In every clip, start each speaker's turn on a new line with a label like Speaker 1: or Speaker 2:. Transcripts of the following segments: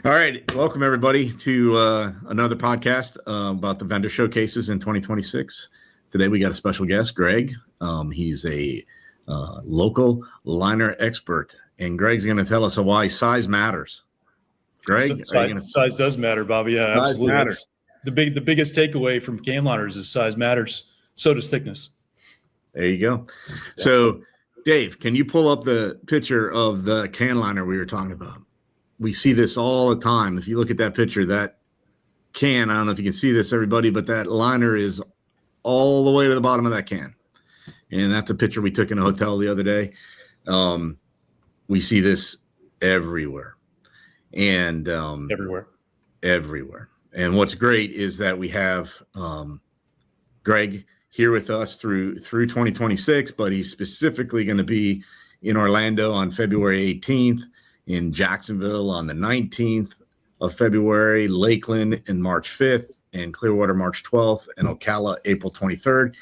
Speaker 1: All right. Welcome, everybody, to another podcast about the vendor showcases in 2026. Today, we got a special guest, Greg. He's a local liner expert, and Greg's going to tell us why size matters. Greg,
Speaker 2: size does matter, Bobby. Yeah,
Speaker 1: size
Speaker 2: absolutely.
Speaker 1: matters.
Speaker 2: That's the biggest takeaway from cam liners is size matters. So does thickness.
Speaker 1: There you go. Yeah. So, Dave, can you pull up the picture of the can liner we were talking about? We see this all the time. If you look at that picture, that can, I don't know if you can see this, everybody, but that liner is all the way to the bottom of that can. And that's a picture we took in a hotel the other day. We see this everywhere. And everywhere. And what's great is that we have Greg here with us through 2026, but he's specifically going to be in Orlando on February 18th, in Jacksonville on the 19th of February, Lakeland in March 5th, and Clearwater March 12th, and Ocala April 23rd.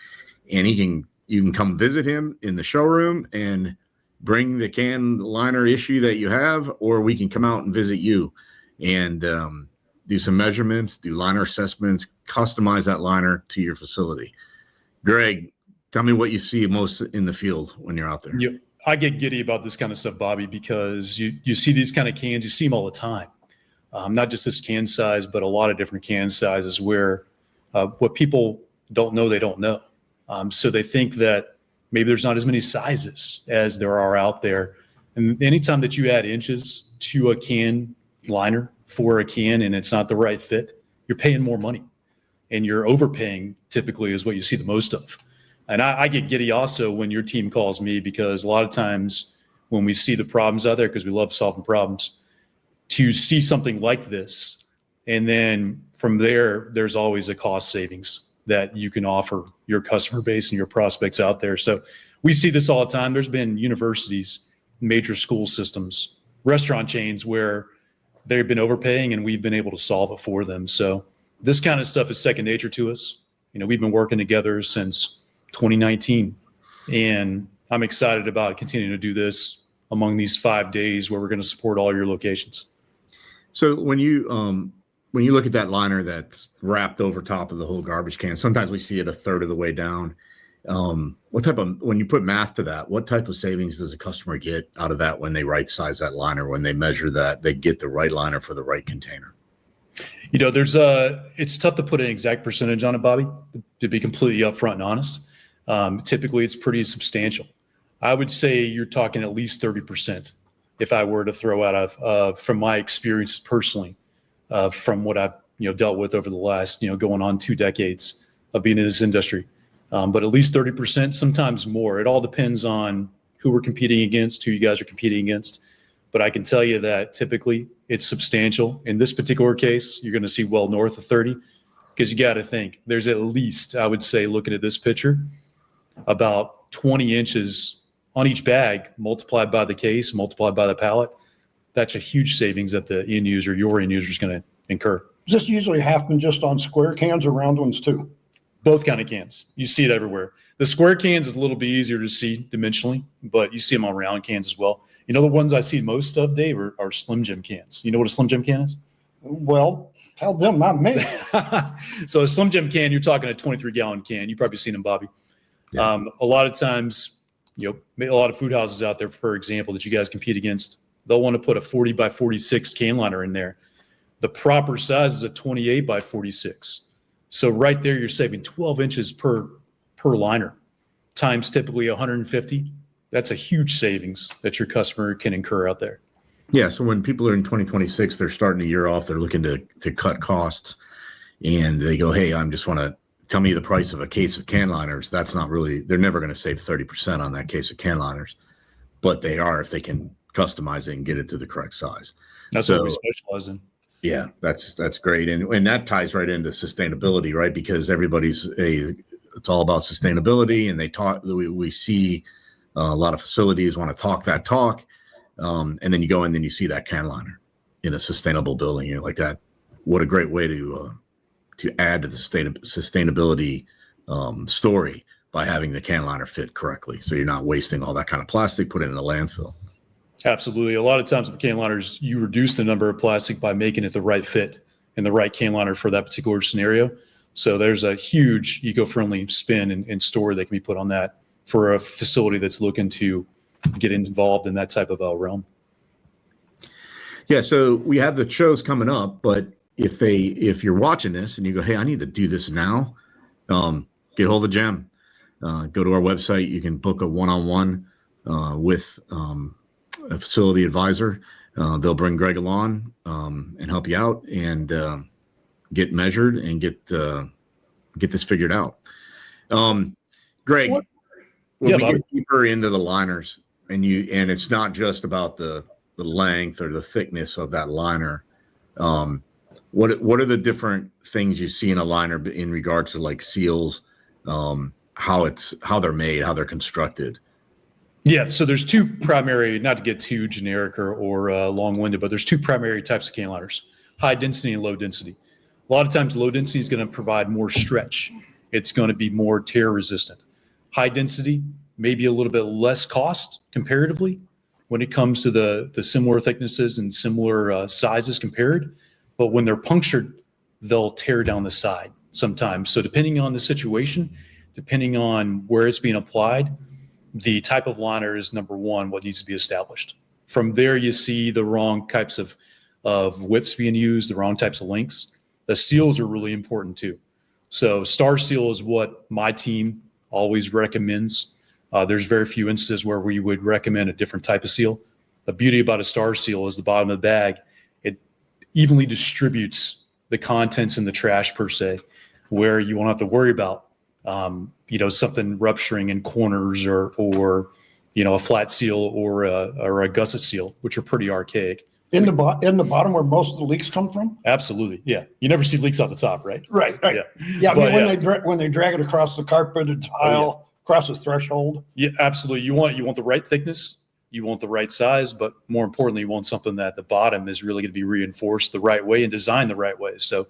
Speaker 1: And you can come visit him in the showroom and bring the can liner issue that you have, or we can come out and visit you and do some measurements, do liner assessments, customize that liner to your facility. Greg, tell me what you see most in the field when you're out there.
Speaker 2: Yep. I get giddy about this kind of stuff, Bobby, because you see these kind of cans, you see them all the time. Not just this can size, but a lot of different can sizes where what people don't know, they don't know. So they think that maybe there's not as many sizes as there are out there. And anytime that you add inches to a can liner for a can and it's not the right fit, you're paying more money. And you're overpaying typically is what you see the most of. And I get giddy also when your team calls me, because a lot of times when we see the problems out there, because we love solving problems, to see something like this, and then from there, there's always a cost savings that you can offer your customer base and your prospects out there. So we see this all the time. There's been universities, major school systems, restaurant chains where they've been overpaying and we've been able to solve it for them. So this kind of stuff is second nature to us. You know, we've been working together since 2019, and I'm excited about continuing to do this among these 5 days where we're going to support all your locations.
Speaker 1: So when you look at that liner that's wrapped over top of the whole garbage can, sometimes we see it a third of the way down. When you put math to that, what type of savings does a customer get out of that when they right size that liner, when they measure that, they get the right liner for the right container?
Speaker 2: You know, it's tough to put an exact percentage on it, Bobby, to be completely upfront and honest. Typically it's pretty substantial. I would say you're talking at least 30% if I were to throw out of from my experiences personally, from what I've dealt with over the last going on 2 decades of being in this industry. But at least 30%, sometimes more. It all depends on who we're competing against, who you guys are competing against. But I can tell you that typically it's substantial. In this particular case, you're going to see well north of 30, because you got to think there's at least, I would say, looking at this picture, about 20 inches on each bag, multiplied by the case, multiplied by the pallet. That's a huge savings that the end user, your end user, is going to incur.
Speaker 3: Does this usually happen just on square cans or round ones too?
Speaker 2: Both kind of cans. You see it everywhere. The square cans is a little bit easier to see dimensionally, but you see them on round cans as well. You know, the ones I see most of, Dave, are Slim Jim cans. You know what a Slim Jim can is?
Speaker 3: Well, tell them, not me.
Speaker 2: So a Slim Jim can, you're talking a 23-gallon can. You've probably seen them, Bobby. Yeah. A lot of times, a lot of food houses out there, for example, that you guys compete against, they'll want to put a 40 by 46 can liner in there. The proper size is a 28 by 46. So right there, you're saving 12 inches per liner, times typically 150. That's a huge savings that your customer can incur out there.
Speaker 1: Yeah. So when people are in 2026, they're starting the year off, they're looking to cut costs, and they go, hey, I just want to tell me the price of a case of can liners. That's not really, they're never going to save 30% on that case of can liners, but they are if they can customize it and get it to the correct size.
Speaker 2: That's what we specialize in.
Speaker 1: Yeah, that's great. And that ties right into sustainability, right? Because it's all about sustainability, and we see a lot of facilities want to talk that talk. And then you go in and you see that can liner in a sustainable building. You're like, that, what a great way to add to the sustainability story by having the can liner fit correctly. So you're not wasting all that kind of plastic, put it in the landfill.
Speaker 2: Absolutely. A lot of times with the can liners, you reduce the number of plastic by making it the right fit and the right can liner for that particular scenario. So there's a huge eco-friendly spin and store that can be put on that for a facility that's looking to get involved in that type of realm.
Speaker 1: Yeah, so we have the shows coming up, but if you're watching this and you go, hey, I need to do this now, get hold of Jem. Go to our website. You can book a one-on-one with a facility advisor. They'll bring Greg along and help you out and get measured and get this figured out. Greg, when we get deeper into the liners, and it's not just about the length or the thickness of that liner. What are the different things you see in a liner in regards to like seals, how they're made, how they're constructed?
Speaker 2: Yeah, so there's two primary, not to get too generic or long-winded, but there's two primary types of can liners: high density and low density. A lot of times low density is going to provide more stretch. It's going to be more tear resistant. High density, maybe a little bit less cost comparatively when it comes to the similar thicknesses and similar sizes compared. But when they're punctured, they'll tear down the side sometimes. So depending on the situation, depending on where it's being applied, the type of liner is number one, what needs to be established. From there, you see the wrong types of widths being used, the wrong types of lengths. The seals are really important too. So Star Seal is what my team always recommends. There's very few instances where we would recommend a different type of seal. The beauty about a Star Seal is the bottom of the bag, it evenly distributes the contents in the trash per se, where you won't have to worry about something rupturing in corners or a flat seal or a gusset seal, which are pretty archaic.
Speaker 3: In the bottom where most of the leaks come from?
Speaker 2: Absolutely, yeah. You never see leaks off the top, right?
Speaker 3: Right. Yeah, when they drag it across the carpeted tile, across the threshold.
Speaker 2: Yeah, absolutely. You want the right thickness, you want the right size, but more importantly, you want something that the bottom is really going to be reinforced the right way and designed the right way. So,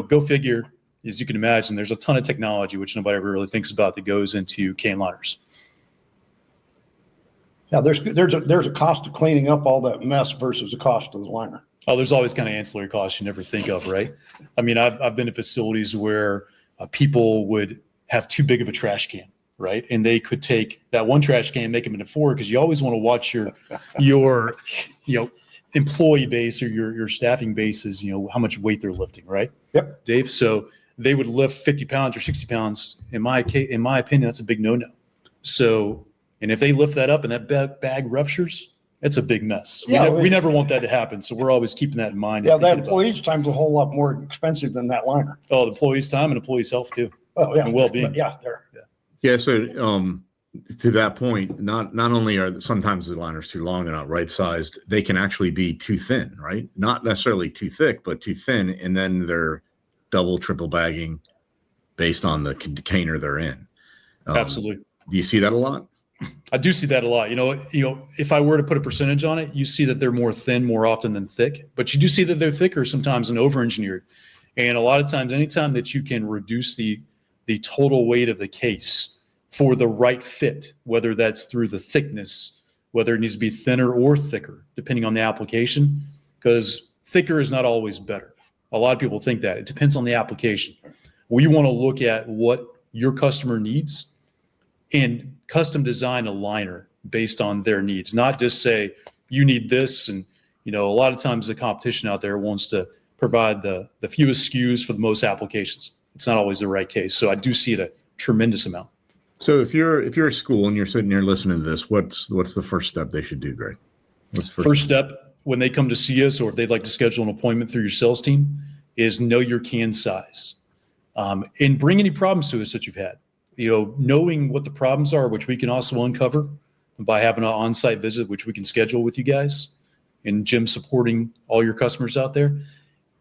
Speaker 2: go figure. As you can imagine, there's a ton of technology which nobody ever really thinks about that goes into can liners.
Speaker 3: Yeah, there's a cost to cleaning up all that mess versus the cost of the liner.
Speaker 2: Oh, there's always kind of ancillary costs you never think of, right? I mean, I've been to facilities where people would have too big of a trash can, right? And they could take that one trash can and make them into four, because you always want to watch your employee base or your staffing bases, how much weight they're lifting, right?
Speaker 3: Yep.
Speaker 2: Dave, so they would lift 50 pounds or 60 pounds. In my opinion, that's a big no-no. So, and if they lift that up and that bag ruptures, it's a big mess.
Speaker 3: Yeah,
Speaker 2: we never want that to happen. So we're always keeping that in mind.
Speaker 3: Yeah, that employee's time's a whole lot more expensive than that liner.
Speaker 2: Oh, the employee's time and employee's health too.
Speaker 3: Oh, yeah.
Speaker 2: And well-being.
Speaker 3: Yeah,
Speaker 1: Yeah, so to that point, not only are sometimes the liners too long, they're not right-sized, they can actually be too thin, right? Not necessarily too thick, but too thin, and then they're double, triple bagging based on the container they're in.
Speaker 2: Absolutely.
Speaker 1: Do you see that a lot?
Speaker 2: I do see that a lot. If I were to put a percentage on it, you see that they're more thin more often than thick, but you do see that they're thicker sometimes and over-engineered. And a lot of times, anytime that you can reduce the total weight of the case for the right fit, whether that's through the thickness, whether it needs to be thinner or thicker, depending on the application, because thicker is not always better. A lot of people think that. It depends on the application. We want to look at what your customer needs and custom design a liner based on their needs, not just say, you need this. And, a lot of times the competition out there wants to provide the fewest SKUs for the most applications. It's not always the right case. So I do see it a tremendous amount.
Speaker 1: So if you're a school and you're sitting here listening to this, what's the first step they should do, Greg? What's the
Speaker 2: first step when they come to see us, or if they'd like to schedule an appointment through your sales team, is know your can size, and bring any problems to us that you've had. Knowing what the problems are, which we can also uncover by having an on-site visit, which we can schedule with you guys, and Jim supporting all your customers out there.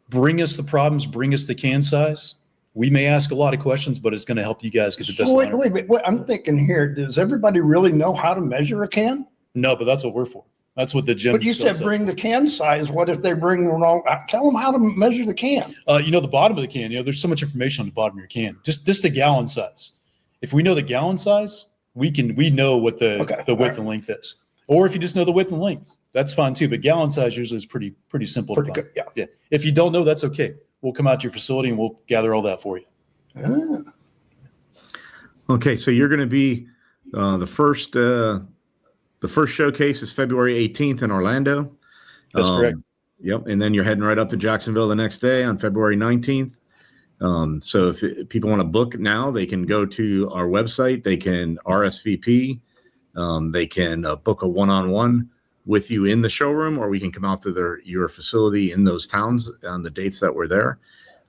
Speaker 2: Bring us the problems, bring us the can size. We may ask a lot of questions, but it's going to help you guys get the best.
Speaker 3: Wait, I'm thinking here, does everybody really know how to measure a can?
Speaker 2: No, but that's what we're for. That's what the gym.
Speaker 3: But you said bring the can size. What if they bring the wrong? Tell them how to measure the can.
Speaker 2: The bottom of the can, there's so much information on the bottom of your can. Just the gallon size. If we know the gallon size, we know what the width and length is. Or if you just know the width and length, that's fine too. But gallon size usually is pretty simple.
Speaker 3: Pretty good, yeah.
Speaker 2: If you don't know, that's okay. We'll come out to your facility and we'll gather all that for you.
Speaker 3: Ah.
Speaker 1: Okay, so you're going to be the first showcase is February 18th in Orlando.
Speaker 2: That's correct.
Speaker 1: Yep, and then you're heading right up to Jacksonville the next day on February 19th. So if people want to book now, they can go to our website. They can RSVP. They can book a one-on-one with you in the showroom, or we can come out to your facility in those towns on the dates that we're there.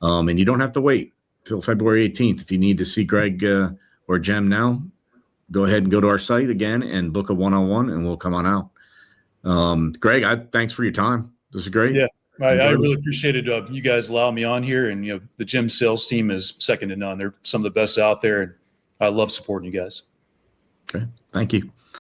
Speaker 1: And you don't have to wait till February 18th. If you need to see Greg or Jem now, go ahead and go to our site again and book a one-on-one, and we'll come on out. Greg, thanks for your time. This is great.
Speaker 2: Yeah, I really appreciated you guys allowing me on here. And, the gym sales team is second to none. They're some of the best out there, and I love supporting you guys.
Speaker 1: Okay. Thank you.